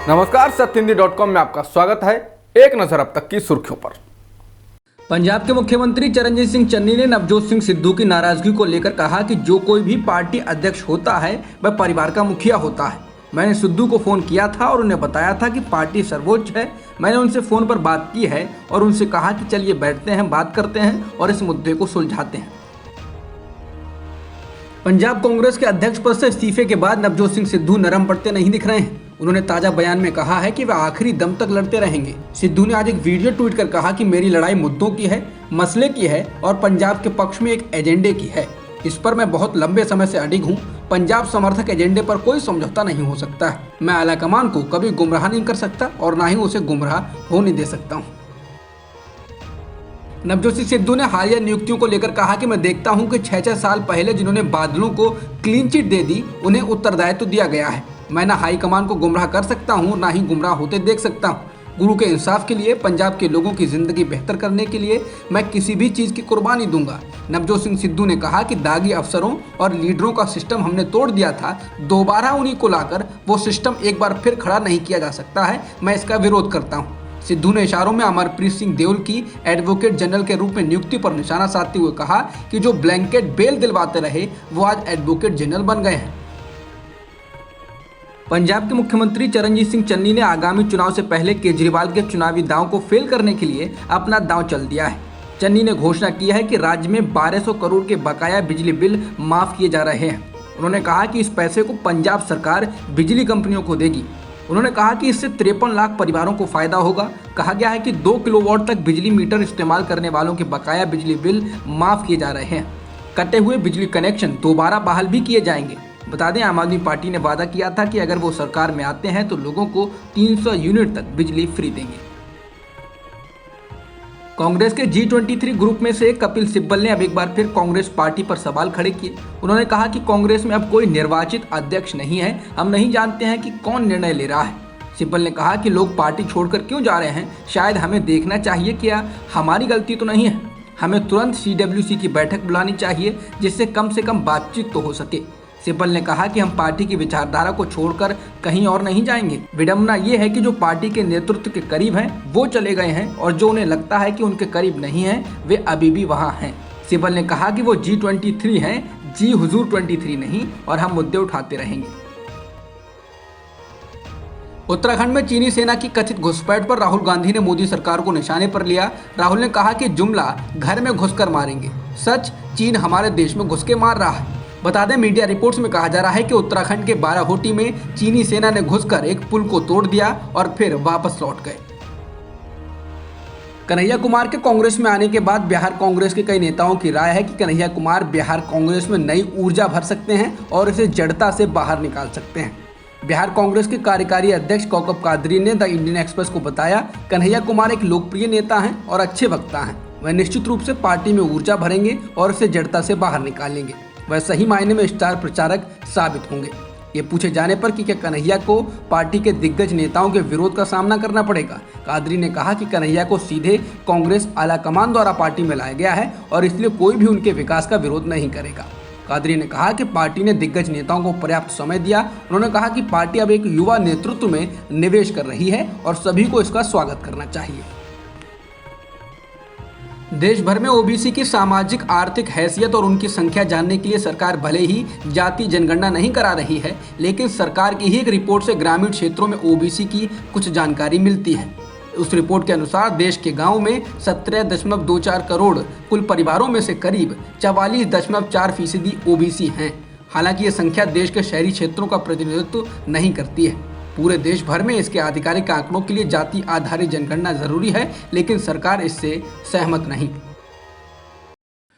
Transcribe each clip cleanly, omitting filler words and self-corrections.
नमस्कार, सत्यहिंदी.com में आपका स्वागत है। एक नजर अब तक की सुर्खियों पर। पंजाब के मुख्यमंत्री चरणजीत सिंह चन्नी ने नवजोत सिंह सिद्धू की नाराजगी को लेकर कहा कि जो कोई भी पार्टी अध्यक्ष होता है वह परिवार का मुखिया होता है। मैंने सिद्धू को फोन किया था और उन्हें बताया था कि पार्टी सर्वोच्च है। मैंने उनसे फोन पर बात की है और उनसे कहा कि चलिए बैठते हैं, बात करते हैं और इस मुद्दे को सुलझाते हैं। पंजाब कांग्रेस के अध्यक्ष पद से इस्तीफे के बाद नवजोत सिंह सिद्धू नरम पड़ते नहीं दिख रहे हैं। उन्होंने ताजा बयान में कहा है कि वे आखिरी दम तक लड़ते रहेंगे। सिद्धू ने आज एक वीडियो ट्वीट कर कहा कि मेरी लड़ाई मुद्दों की है, मसले की है और पंजाब के पक्ष में एक एजेंडे की है। इस पर मैं बहुत लंबे समय से अडिग हूँ। पंजाब समर्थक एजेंडे पर कोई समझौता नहीं हो सकता है। मैं आलाकमान को कभी गुमराह नहीं कर सकता और ना ही उसे गुमराह होने दे सकता हूँ। नवजोत सिंह सिद्धू ने हालिया नियुक्तियों को लेकर कहा कि मैं देखता हूं कि 6-6 साल पहले जिन्होंने बादलों को क्लीन चिट दे दी, उन्हें उत्तरदायित्व दिया गया है। मैं ना हाईकमान को गुमराह कर सकता हूं, ना ही गुमराह होते देख सकता हूं। गुरु के इंसाफ के लिए, पंजाब के लोगों की जिंदगी बेहतर करने के लिए मैं किसी भी चीज़ की कुर्बानी दूंगा। नवजोत सिंह सिद्धू ने कहा कि दागी अफसरों और लीडरों का सिस्टम हमने तोड़ दिया था। दोबारा उन्हीं को लाकर वो सिस्टम एक बार फिर खड़ा नहीं किया जा सकता है। मैं इसका विरोध करता हूँ। सिद्धू ने इशारों में अमरप्रीत सिंह देओल की एडवोकेट जनरल के रूप में नियुक्ति पर निशाना साधते हुए कहा कि जो ब्लैंकेट बेल दिलवाते रहे वो आज एडवोकेट जनरल बन गए हैं। पंजाब के मुख्यमंत्री चरणजीत सिंह चन्नी ने आगामी चुनाव से पहले केजरीवाल के चुनावी दांव को फेल करने के लिए अपना दांव चल दिया है। चन्नी ने घोषणा की है कि राज्य में 1200 करोड़ के बकाया बिजली बिल माफ किए जा रहे हैं। उन्होंने कहा कि इस पैसे को पंजाब सरकार बिजली कंपनियों को देगी। उन्होंने कहा कि इससे 53 लाख परिवारों को फायदा होगा। कहा गया है कि 2 किलोवाट तक बिजली मीटर इस्तेमाल करने वालों के बकाया बिजली बिल माफ किए जा रहे हैं। कटे हुए बिजली कनेक्शन दोबारा बहाल भी किए जाएंगे। बता दें, आम आदमी पार्टी ने वादा किया था कि अगर वो सरकार में आते हैं तो लोगों को 300 यूनिट तक बिजली फ्री देंगे। कांग्रेस के G23 ग्रुप में से कपिल सिब्बल ने अब एक बार फिर कांग्रेस पार्टी पर सवाल खड़े किए। उन्होंने कहा कि कांग्रेस में अब कोई निर्वाचित अध्यक्ष नहीं है। हम नहीं जानते हैं कि कौन निर्णय ले रहा है। सिब्बल ने कहा कि लोग पार्टी छोड़कर क्यों जा रहे हैं, शायद हमें देखना चाहिए कि हमारी गलती तो नहीं है। हमें तुरंत CWC की बैठक बुलानी चाहिए जिससे कम से कम बातचीत तो हो सके। सिब्बल ने कहा कि हम पार्टी की विचारधारा को छोड़कर कहीं और नहीं जाएंगे। विडंबना ये है कि जो पार्टी के नेतृत्व के करीब हैं वो चले गए हैं और जो उन्हें लगता है कि उनके करीब नहीं हैं वे अभी भी वहां हैं। सिब्बल ने कहा कि वो G23 हैं, जी हुजूर 23 नहीं, और हम मुद्दे उठाते रहेंगे। उत्तराखंड में चीनी सेना की कथित घुसपैठ पर राहुल गांधी ने मोदी सरकार को निशाने पर लिया। राहुल ने कहा कि जुमला घर में घुसकर मारेंगे, सच चीन हमारे देश में घुस के मार रहा है। बता दें, मीडिया रिपोर्ट्स में कहा जा रहा है कि उत्तराखंड के बाराहोटी में चीनी सेना ने घुसकर एक पुल को तोड़ दिया और फिर वापस लौट गए। कन्हैया कुमार के कांग्रेस में आने के बाद बिहार कांग्रेस के कई नेताओं की राय है कि कन्हैया कुमार बिहार कांग्रेस में नई ऊर्जा भर सकते हैं और इसे जड़ता से बाहर निकाल सकते हैं। बिहार कांग्रेस के कार्यकारी अध्यक्ष कौकब कादरी ने द इंडियन एक्सप्रेस को बताया, कन्हैया कुमार एक लोकप्रिय नेता हैं और अच्छे वक्ता हैं। वह निश्चित रूप से पार्टी में ऊर्जा भरेंगे और इसे जड़ता से बाहर निकालेंगे। वह सही मायने में स्टार प्रचारक साबित होंगे। ये पूछे जाने पर कि क्या कन्हैया को पार्टी के दिग्गज नेताओं के विरोध का सामना करना पड़ेगा, कादरी ने कहा कि कन्हैया को सीधे कांग्रेस आलाकमान द्वारा पार्टी में लाया गया है और इसलिए कोई भी उनके विकास का विरोध नहीं करेगा। कादरी ने कहा कि पार्टी ने दिग्गज नेताओं को पर्याप्त समय दिया। उन्होंने कहा कि पार्टी अब एक युवा नेतृत्व में निवेश कर रही है और सभी को इसका स्वागत करना चाहिए। देश भर में ओबीसी की सामाजिक आर्थिक हैसियत और उनकी संख्या जानने के लिए सरकार भले ही जाति जनगणना नहीं करा रही है, लेकिन सरकार की ही एक रिपोर्ट से ग्रामीण क्षेत्रों में ओबीसी की कुछ जानकारी मिलती है। उस रिपोर्ट के अनुसार देश के गांव में 17.24 करोड़ कुल परिवारों में से करीब 44.4% ओबीसी हैं। हालांकि ये संख्या देश के शहरी क्षेत्रों का प्रतिनिधित्व नहीं करती है। पूरे देश भर में इसके आधिकारिक आंकड़ों के लिए जाति आधारित जनगणना जरूरी है, लेकिन सरकार इससे सहमत नहीं।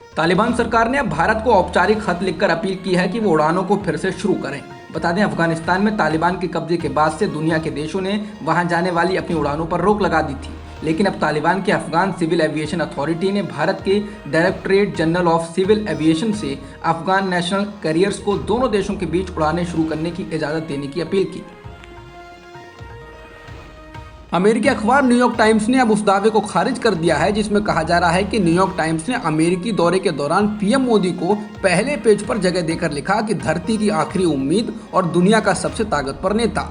तालिबान सरकार ने अब भारत को औपचारिक खत लिखकर अपील की है कि वो उड़ानों को फिर से शुरू करें। बता दें, अफगानिस्तान में तालिबान के कब्जे के बाद से दुनिया के देशों ने वहां जाने वाली अपनी उड़ानों पर रोक लगा दी थी, लेकिन अब तालिबान के अफगान सिविल एविएशन अथॉरिटी ने भारत के directorate general of civil aviation से अफगान नेशनल कैरियर्स को दोनों देशों के बीच उड़ानें शुरू करने की इजाज़त देने की अपील की। अमेरिकी अखबार न्यूयॉर्क टाइम्स ने अब उस दावे को खारिज कर दिया है जिसमें कहा जा रहा है कि न्यूयॉर्क टाइम्स ने अमेरिकी दौरे के दौरान पीएम मोदी को पहले पेज पर जगह देकर लिखा कि धरती की आखिरी उम्मीद और दुनिया का सबसे ताकतवर नेता।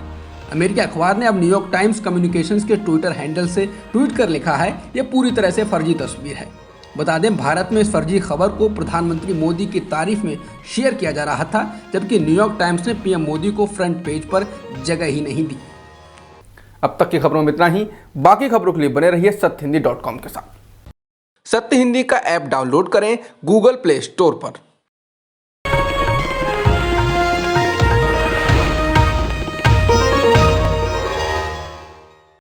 अमेरिकी अखबार ने अब न्यूयॉर्क टाइम्स कम्युनिकेशंस के ट्विटर हैंडल से ट्वीट कर लिखा है, यह पूरी तरह से फर्जी तस्वीर है। बता दें, भारत में इस फर्जी खबर को प्रधानमंत्री मोदी की तारीफ में शेयर किया जा रहा था, जबकि न्यूयॉर्क टाइम्स ने पीएम मोदी को फ्रंट पेज पर जगह ही नहीं दी। अब तक की खबरों में इतना ही। बाकी खबरों के लिए बने रहिए सत्यहिंदी.com के साथ। सत्य हिंदी का ऐप डाउनलोड करें गूगल प्ले स्टोर पर।